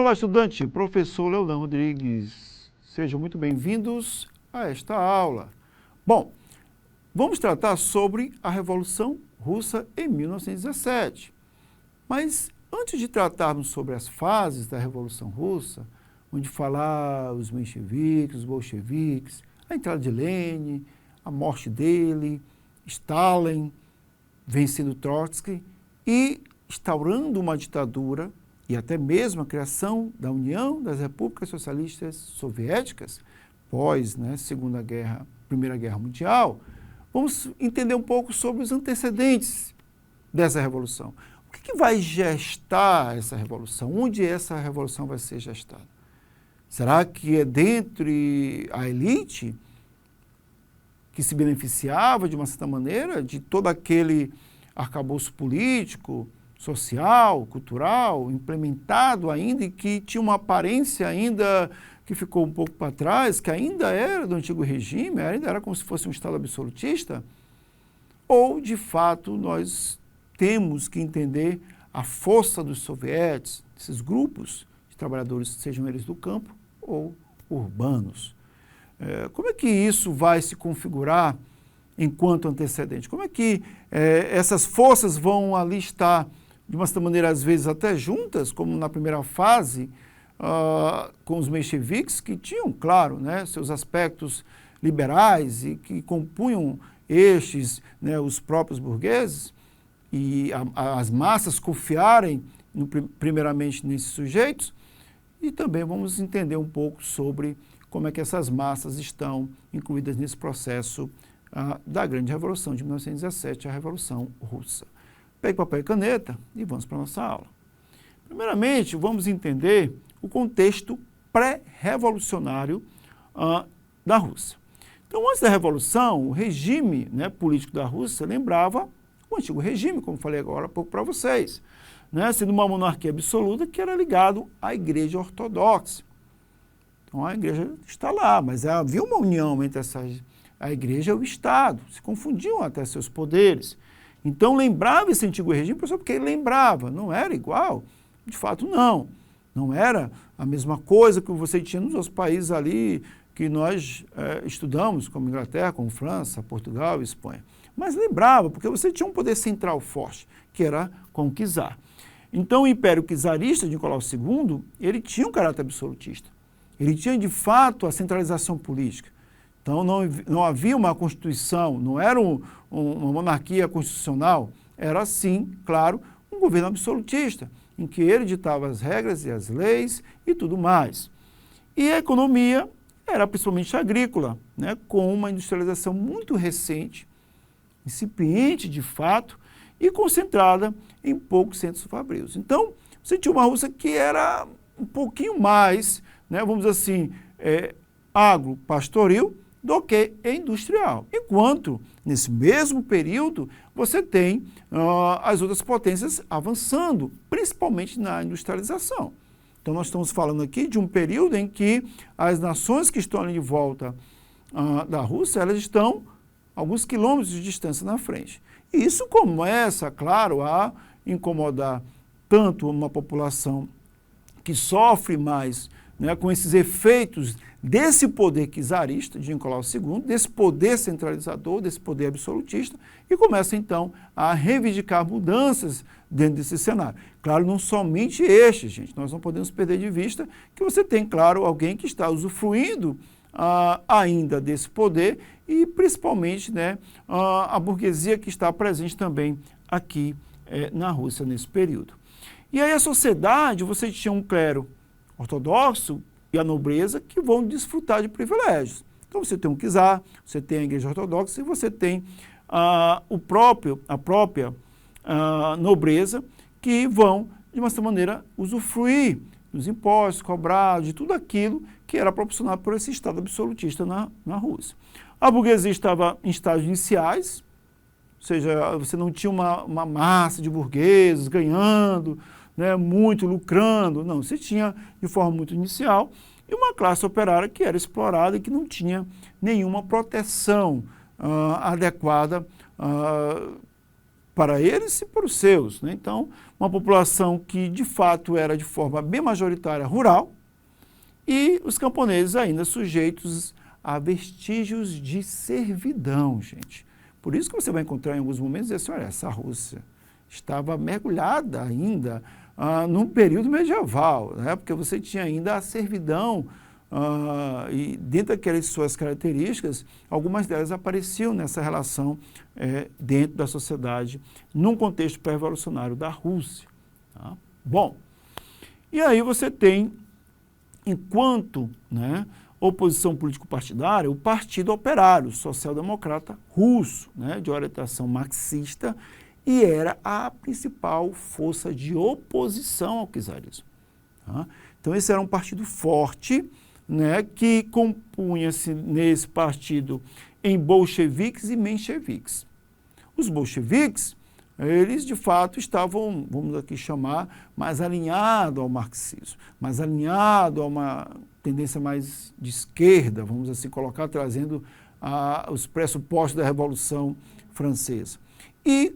Olá, estudante, professor Leodan Rodrigues. Sejam muito bem-vindos a esta aula. Bom, vamos tratar sobre a Revolução Russa em 1917. Mas antes de tratarmos sobre as fases da Revolução Russa, onde falar os mencheviques, os bolcheviques, a entrada de Lenin, a morte dele, Stalin vencendo Trotsky e instaurando uma ditadura e até mesmo a criação da União das Repúblicas Socialistas Soviéticas, pós Primeira Guerra Mundial, vamos entender um pouco sobre os antecedentes dessa revolução. O que vai gestar essa revolução? Onde essa revolução vai ser gestada? Será que é dentre a elite que se beneficiava, de uma certa maneira, de todo aquele arcabouço político, social, cultural, implementado ainda e que tinha uma aparência ainda que ficou um pouco para trás, que ainda era do antigo regime, ainda era como se fosse um Estado absolutista? Ou, de fato, nós temos que entender a força dos sovietes, esses grupos de trabalhadores, sejam eles do campo ou urbanos? Como é que isso vai se configurar enquanto antecedente? Como é que essas forças vão ali estar, de uma certa maneira, às vezes até juntas, como na primeira fase, com os mencheviques, que tinham, claro, seus aspectos liberais e que compunham estes, os próprios burgueses, e as massas confiarem, primeiramente, nesses sujeitos, e também vamos entender um pouco sobre como é que essas massas estão incluídas nesse processo da Grande Revolução de 1917, a Revolução Russa. Pegue papel e caneta e vamos para a nossa aula. Primeiramente, vamos entender o contexto pré-revolucionário da Rússia. Então, antes da Revolução, o regime político da Rússia lembrava o antigo regime, como falei agora há pouco para vocês, sendo uma monarquia absoluta que era ligado à Igreja Ortodoxa. Então, a Igreja está lá, mas havia uma união entre a Igreja e o Estado, se confundiam até seus poderes. Então, lembrava esse antigo regime, só porque ele lembrava, não era igual, de fato não. Não era a mesma coisa que você tinha nos outros países ali que nós estudamos, como Inglaterra, como França, Portugal e Espanha. Mas lembrava, porque você tinha um poder central forte, que era com o czar. Então, o Império Czarista de Nicolau II, ele tinha um caráter absolutista. Ele tinha, de fato, a centralização política. Então, não havia uma constituição, não era uma monarquia constitucional, era, sim, claro, um governo absolutista, em que ele ditava as regras e as leis e tudo mais. E a economia era principalmente agrícola, com uma industrialização muito recente, incipiente de fato, e concentrada em poucos centros fabris. Então, você tinha uma Rússia que era um pouquinho mais, vamos dizer assim, agro-pastoril do que industrial. Enquanto, nesse mesmo período, você tem as outras potências avançando, principalmente na industrialização. Então, nós estamos falando aqui de um período em que as nações que estão ali de volta da Rússia, elas estão alguns quilômetros de distância na frente. E isso começa, claro, a incomodar tanto uma população que sofre mais com esses efeitos desse poder czarista de Nicolau II, desse poder centralizador, desse poder absolutista, e começa então a reivindicar mudanças dentro desse cenário. Claro, não somente este, gente, nós não podemos perder de vista que você tem, claro, alguém que está usufruindo ainda desse poder e principalmente a burguesia que está presente também aqui na Rússia nesse período. E aí a sociedade, você tinha um clero ortodoxo e a nobreza que vão desfrutar de privilégios. Então você tem um czar, você tem a Igreja Ortodoxa e você tem a própria nobreza que vão, de uma certa maneira, usufruir dos impostos cobrados, de tudo aquilo que era proporcionado por esse Estado absolutista na Rússia. A burguesia estava em estágios iniciais, ou seja, você não tinha uma massa de burgueses ganhando, muito lucrando, não, você tinha de forma muito inicial, e uma classe operária que era explorada e que não tinha nenhuma proteção adequada para eles e para os seus, né? Então, uma população que, de fato, era de forma bem majoritária rural e os camponeses ainda sujeitos a vestígios de servidão, gente. Por isso que você vai encontrar em alguns momentos dizer assim, olha, essa Rússia estava mergulhada ainda num período medieval, né? Porque você tinha ainda a servidão e dentro daquelas suas características, algumas delas apareciam nessa relação dentro da sociedade, num contexto pré-revolucionário da Rússia. Tá? Bom, e aí você tem, enquanto oposição político-partidária, o Partido Operário Social-Democrata Russo, de orientação marxista, e era a principal força de oposição ao czarismo. Tá? Então, esse era um partido forte, que compunha-se nesse partido em bolcheviques e mencheviques. Os bolcheviques, eles de fato estavam, vamos aqui chamar, mais alinhados ao marxismo, mais alinhados a uma tendência mais de esquerda, vamos assim colocar, trazendo os pressupostos da Revolução Francesa. E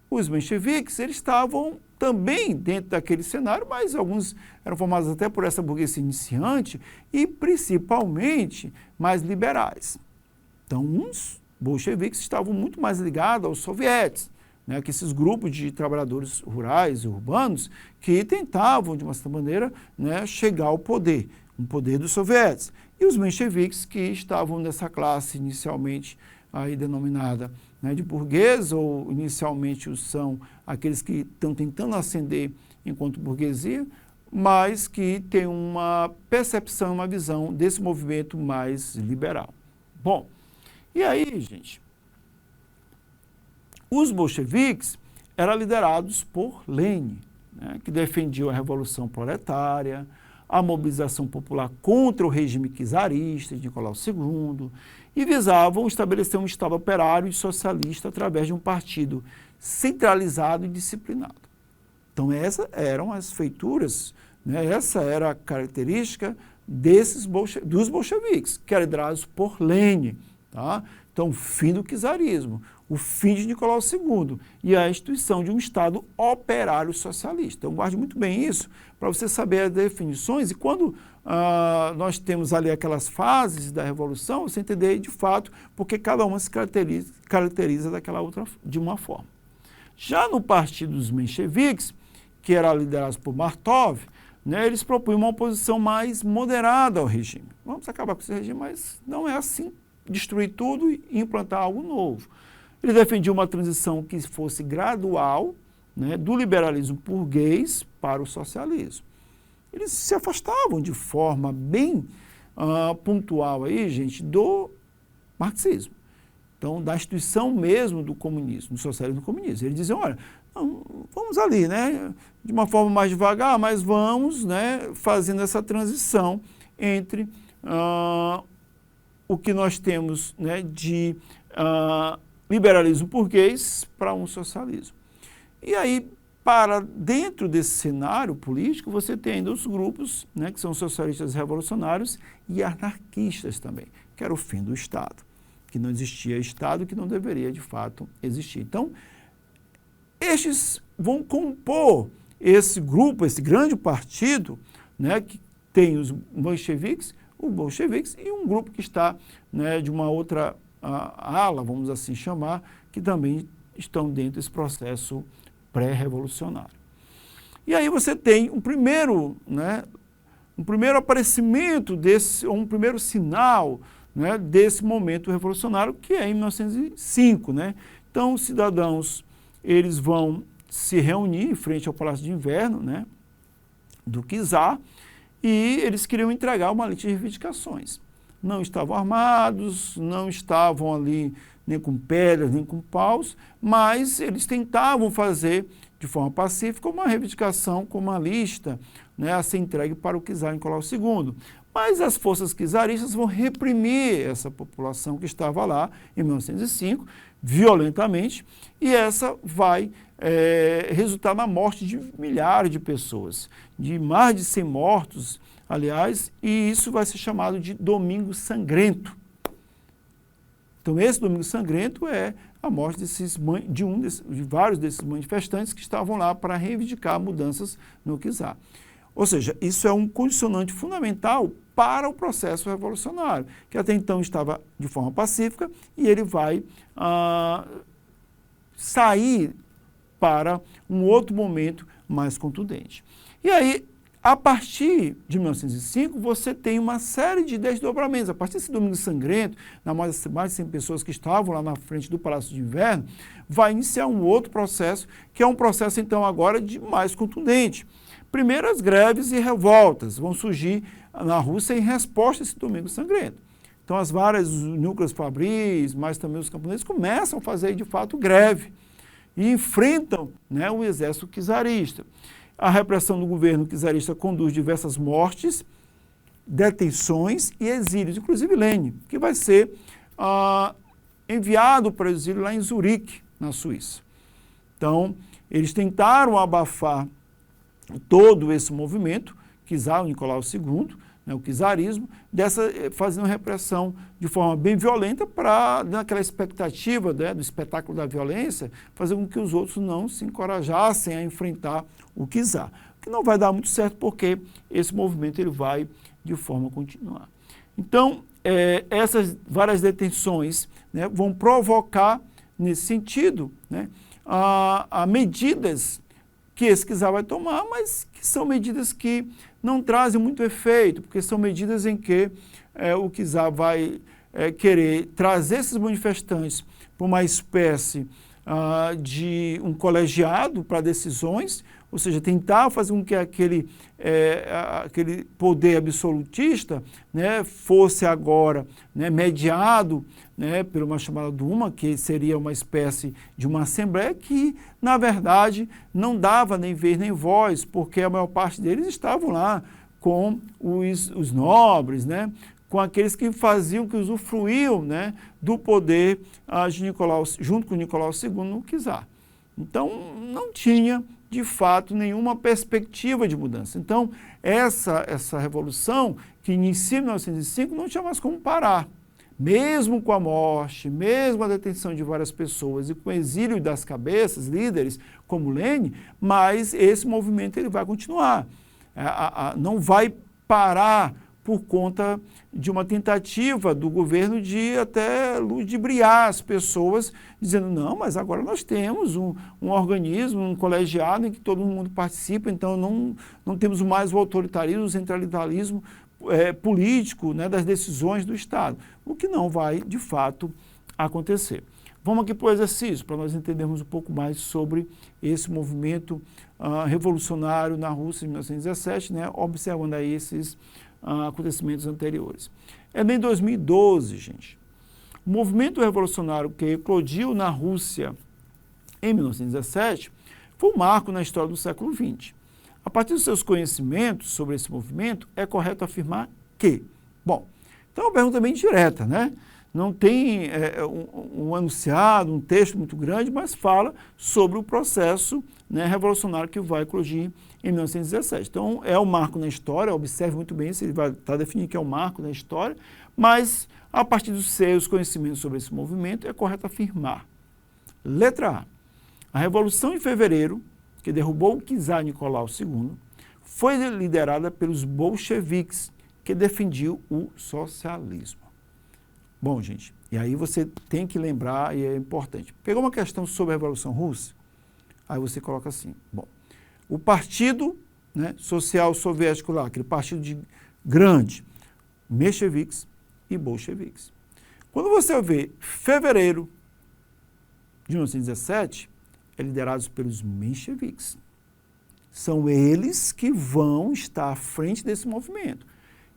os mencheviques, eles estavam também dentro daquele cenário, mas alguns eram formados até por essa burguesia iniciante e principalmente mais liberais. Então, uns bolcheviques estavam muito mais ligados aos sovietes, que esses grupos de trabalhadores rurais e urbanos que tentavam, de uma certa maneira, chegar ao poder, o poder dos sovietes. E os mencheviques que estavam nessa classe inicialmente aí denominada de burguês, ou inicialmente são aqueles que estão tentando ascender enquanto burguesia, mas que têm uma percepção, uma visão desse movimento mais liberal. Bom, e aí, gente, os bolcheviques eram liderados por Lenin, que defendiam a Revolução Proletária, a mobilização popular contra o regime czarista de Nicolau II e visavam estabelecer um Estado operário e socialista através de um partido centralizado e disciplinado. Então, essas eram as feituras, essa era a característica dos bolcheviques, que eram liderados por Lenin. Tá? Então, o fim do czarismo, o fim de Nicolau II e a instituição de um Estado operário socialista. Então, guarde muito bem isso para você saber as definições e quando nós temos ali aquelas fases da Revolução, você entender de fato porque cada uma se caracteriza daquela outra de uma forma. Já no partido dos mencheviques, que era liderado por Martov, eles propunham uma oposição mais moderada ao regime. Vamos acabar com esse regime, mas não é assim, destruir tudo e implantar algo novo. Ele defendia uma transição que fosse gradual, do liberalismo burguês para o socialismo. Eles se afastavam de forma bem pontual aí, gente, do marxismo. Então, da instituição mesmo do comunismo, do socialismo e do comunismo. Eles diziam, olha, vamos ali, de uma forma mais devagar, mas vamos, fazendo essa transição entre o que nós temos de liberalismo burguês para um socialismo. E aí, para dentro desse cenário político, você tem ainda os grupos, que são socialistas revolucionários e anarquistas também, que era o fim do Estado, que não existia Estado, que não deveria, de fato, existir. Então, estes vão compor esse grupo, esse grande partido, que tem os bolcheviques e um grupo que está de uma outra ala, vamos assim chamar, que também estão dentro desse processo pré-revolucionário. E aí você tem um primeiro aparecimento um primeiro sinal desse momento revolucionário, que é em 1905. Então, os cidadãos eles vão se reunir em frente ao Palácio de Inverno do czar e eles queriam entregar uma lista de reivindicações. Não estavam armados, não estavam ali nem com pedras, nem com paus, mas eles tentavam fazer de forma pacífica uma reivindicação com uma lista a ser entregue para o czar Nicolau II. Mas as forças czaristas vão reprimir essa população que estava lá em 1905, violentamente, e essa vai resultar na morte de milhares de pessoas, de mais de 100 mortos, aliás, e isso vai ser chamado de Domingo Sangrento. Então, esse Domingo Sangrento é a morte de vários desses manifestantes que estavam lá para reivindicar mudanças no czar. Ou seja, isso é um condicionante fundamental para o processo revolucionário, que até então estava de forma pacífica e ele vai sair para um outro momento mais contundente. E aí, a partir de 1905, você tem uma série de desdobramentos. A partir desse Domingo Sangrento, mais de 100 pessoas que estavam lá na frente do Palácio de Inverno, vai iniciar um outro processo, que é um processo, então, agora de mais contundente. Primeiro, as greves e revoltas vão surgir na Rússia em resposta a esse Domingo Sangrento. Então, as várias núcleos fabris, mas também os camponeses, começam a fazer, de fato, greve e enfrentam, né, o exército czarista. A repressão do governo czarista conduz diversas mortes, detenções e exílios, inclusive Lenin, que vai ser enviado para o exílio lá em Zurique, na Suíça. Então, eles tentaram abafar todo esse movimento, czar, o Nicolau II, né, o czarismo, fazendo repressão de forma bem violenta para, naquela expectativa, né, do espetáculo da violência, fazer com que os outros não se encorajassem a enfrentar o czar. O que não vai dar muito certo porque esse movimento ele vai de forma continuar. Então, essas várias detenções, né, vão provocar, nesse sentido, né, a medidas que esse czar vai tomar, mas que são medidas que não trazem muito efeito, porque são medidas em que o czar vai querer trazer esses manifestantes para uma espécie de um colegiado para decisões, ou seja, tentar fazer com que aquele poder absolutista, né, fosse agora, né, mediado, né, por uma chamada Duma, que seria uma espécie de uma assembleia que, na verdade, não dava nem vez nem voz, porque a maior parte deles estavam lá com os nobres, né, com aqueles que faziam, que usufruíam, né, do poder de Nicolau, junto com Nicolau II no czar. Então, não tinha, de fato, nenhuma perspectiva de mudança. Então, essa revolução, que inicia em 1905, não tinha mais como parar. Mesmo com a morte, mesmo a detenção de várias pessoas e com o exílio das cabeças, líderes como Lenin, mas esse movimento ele vai continuar. Não vai parar por conta de uma tentativa do governo de até ludibriar as pessoas, dizendo, não, mas agora nós temos um organismo, um colegiado em que todo mundo participa, então não temos mais o autoritarismo, o centralismo político, né, das decisões do Estado, o que não vai, de fato, acontecer. Vamos aqui para o exercício, para nós entendermos um pouco mais sobre esse movimento revolucionário na Rússia em 1917, né, observando aí esses acontecimentos anteriores. É em 2012, gente. O movimento revolucionário que eclodiu na Rússia em 1917 foi um marco na história do século XX. A partir dos seus conhecimentos sobre esse movimento, é correto afirmar que... Bom, então é uma pergunta bem direta, né? Não tem um enunciado, um texto muito grande, mas fala sobre o processo, né, revolucionário que vai eclodir em 1917. Então, é um marco na história, observe muito bem, se ele vai estar definindo que é um marco na história, mas, a partir dos seus conhecimentos sobre esse movimento, é correto afirmar. Letra A. A Revolução em Fevereiro, que derrubou o czar Nicolau II, foi liderada pelos bolcheviques, que defendiam o socialismo. Bom, gente, e aí você tem que lembrar, e é importante. Pegou uma questão sobre a Revolução Russa, aí você coloca assim, bom, o Partido, né, Social Soviético lá, aquele partido grande, mencheviques e bolcheviques. Quando você vê fevereiro de 1917, é liderado pelos mencheviques. São eles que vão estar à frente desse movimento.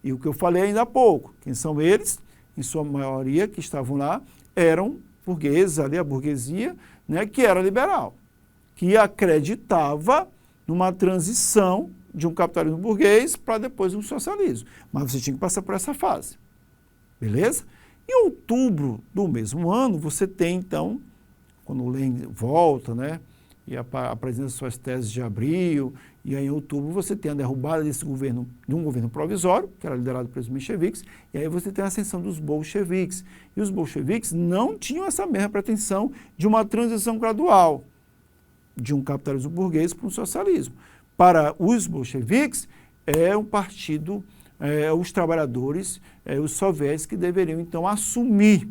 E o que eu falei ainda há pouco, quem são eles? Em sua maioria, que estavam lá, eram burgueses, ali a burguesia, né, que era liberal, que acreditava numa transição de um capitalismo burguês para depois um socialismo. Mas você tinha que passar por essa fase. Beleza? Em outubro do mesmo ano, você tem, então, quando o Lenin volta, né, e apresenta suas teses de abril, E aí, em outubro, você tem a derrubada desse governo, de um governo provisório, que era liderado pelos mencheviques, e aí você tem a ascensão dos bolcheviques. E os bolcheviques não tinham essa mesma pretensão de uma transição gradual de um capitalismo burguês para um socialismo. Para os bolcheviques, é um partido, os trabalhadores, os soviéticos que deveriam, então, assumir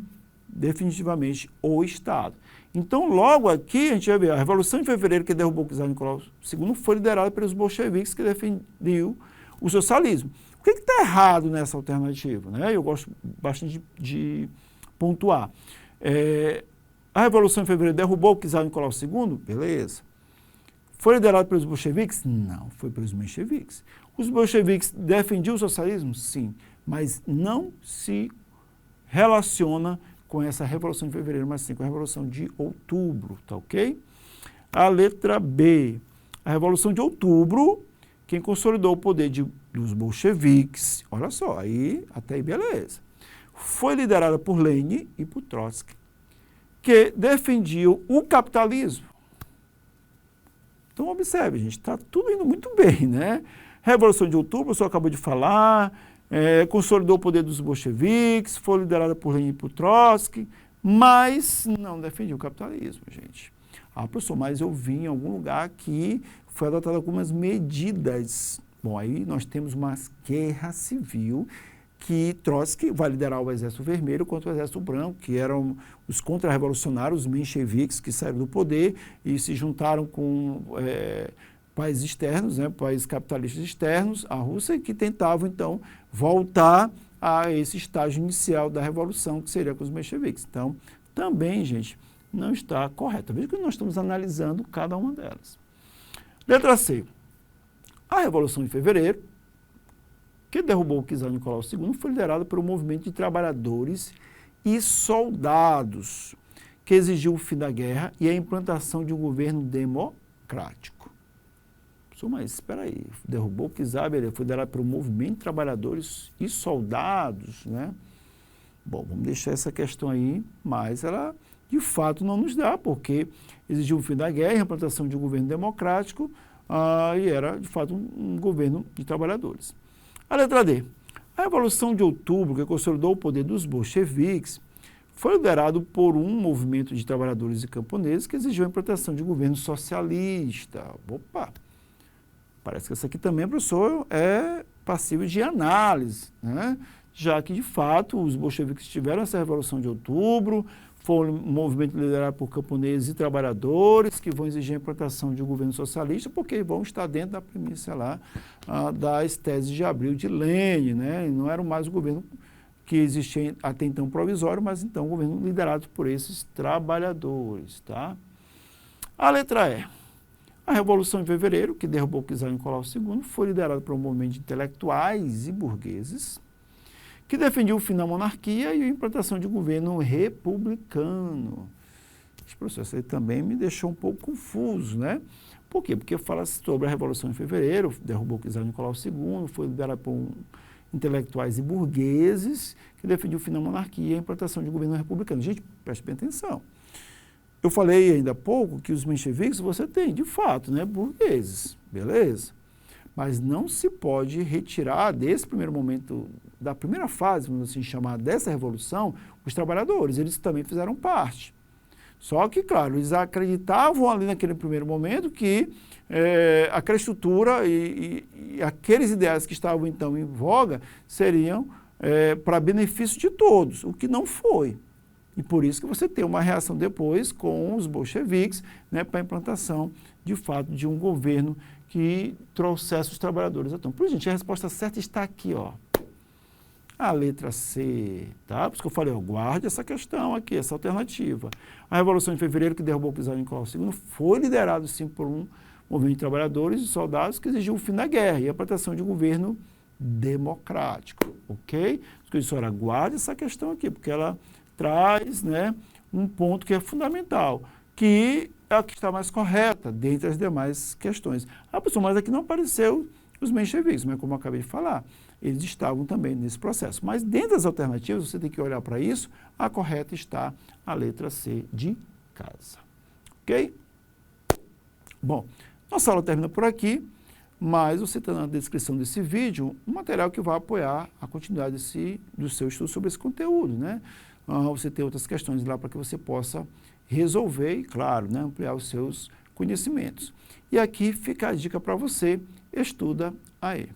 definitivamente o Estado. Então, logo aqui, a gente vai ver a Revolução de Fevereiro, que derrubou o czar Nicolau II, foi liderada pelos bolcheviques, que defendiam o socialismo. O que está errado nessa alternativa? Né? Eu gosto bastante de pontuar. A Revolução de Fevereiro derrubou o czar Nicolau II? Beleza. Foi liderado pelos bolcheviques? Não, foi pelos mencheviques. Os bolcheviques defendiam o socialismo? Sim, mas não se relaciona com essa Revolução de Fevereiro, mas sim com a Revolução de Outubro, tá ok? A letra B. A Revolução de Outubro, quem consolidou o poder dos bolcheviques, olha só, até aí beleza, foi liderada por Lenin e por Trotsky, que defendiam o capitalismo. Então, observe, gente, está tudo indo muito bem, né? Revolução de Outubro, o senhor acabou de falar, consolidou o poder dos bolcheviques, foi liderada por Lenin e por Trotsky, mas não defendia o capitalismo, gente. Ah, professor, mas eu vi em algum lugar que foi adotada algumas medidas. Bom, aí nós temos uma guerra civil que Trotsky vai liderar o Exército Vermelho contra o Exército Branco, que eram os contra-revolucionários, os mencheviques, que saíram do poder e se juntaram com países externos, né, países capitalistas externos, a Rússia, que tentavam, então, voltar a esse estágio inicial da Revolução, que seria com os mencheviques. Então, também, gente, não está correto. Veja que nós estamos analisando cada uma delas. Letra C. A Revolução de Fevereiro, que derrubou o czar Nicolau II, foi liderada por um movimento de trabalhadores e soldados, que exigiu o fim da guerra e a implantação de um governo democrático. Mas espera aí, derrubou o czar, foi liderado por um movimento de trabalhadores e soldados, né? Bom, vamos deixar essa questão aí, mas ela, de fato, não nos dá, porque exigiu o fim da guerra e a implantação de um governo democrático, e era, de fato, um governo de trabalhadores. A letra D. A Revolução de Outubro, que consolidou o poder dos bolcheviques, foi liderado por um movimento de trabalhadores e camponeses que exigiu a implantação de um governo socialista. Opa! Parece que essa aqui também, professor, é passível de análise, né? Já que, de fato, os bolcheviques tiveram essa Revolução de Outubro, foi um movimento liderado por camponeses e trabalhadores que vão exigir a implantação de um governo socialista, porque vão estar dentro da premissa lá das teses de Abril de Lenin, né? E não era mais o governo que existia até então provisório, mas então o governo liderado por esses trabalhadores, tá? A letra E. A Revolução de Fevereiro, que derrubou o czar Nicolau II, foi liderada por um movimento de intelectuais e burgueses que defendiam o fim da monarquia e a implantação de um governo republicano. Esse processo aí também me deixou um pouco confuso, né? Por quê? Porque fala sobre a Revolução de Fevereiro, derrubou o czar Nicolau II, foi liderada por intelectuais e burgueses que defendiam o fim da monarquia e a implantação de um governo republicano. Gente, preste bem atenção. Eu falei ainda há pouco que os mencheviques você tem, de fato, né, burgueses, beleza? Mas não se pode retirar desse primeiro momento, da primeira fase, vamos assim chamar, dessa revolução, os trabalhadores. Eles também fizeram parte. Só que, claro, eles acreditavam ali naquele primeiro momento que aquela estrutura e aqueles ideais que estavam então em voga seriam para benefício de todos, o que não foi. E por isso que você tem uma reação depois com os bolcheviques, né, para a implantação, de fato, de um governo que trouxesse os trabalhadores. Então, por gente, a resposta certa está aqui, ó. A letra C, tá? Por isso que eu falei, ó, guarde essa questão aqui, essa alternativa. A Revolução de Fevereiro, que derrubou o czar Nicolau II, foi liderado, sim, por um movimento de trabalhadores e soldados que exigiu o fim da guerra e a implantação de um governo democrático, ok? Por isso, senhora, guarde essa questão aqui, porque ela traz, né, um ponto que é fundamental, que é a que está mais correta dentre as demais questões. Ah, professor, mas aqui não apareceu os mencheviques, mas como eu acabei de falar, eles estavam também nesse processo. Mas dentro das alternativas, você tem que olhar para isso, a correta está a letra C de casa. Ok? Bom, nossa aula termina por aqui. mas você tem na descrição desse vídeo um material que vai apoiar a continuidade do seu estudo sobre esse conteúdo, né? Você tem outras questões lá para que você possa resolver e, claro, né, ampliar os seus conhecimentos. E aqui fica a dica para você, estuda aí.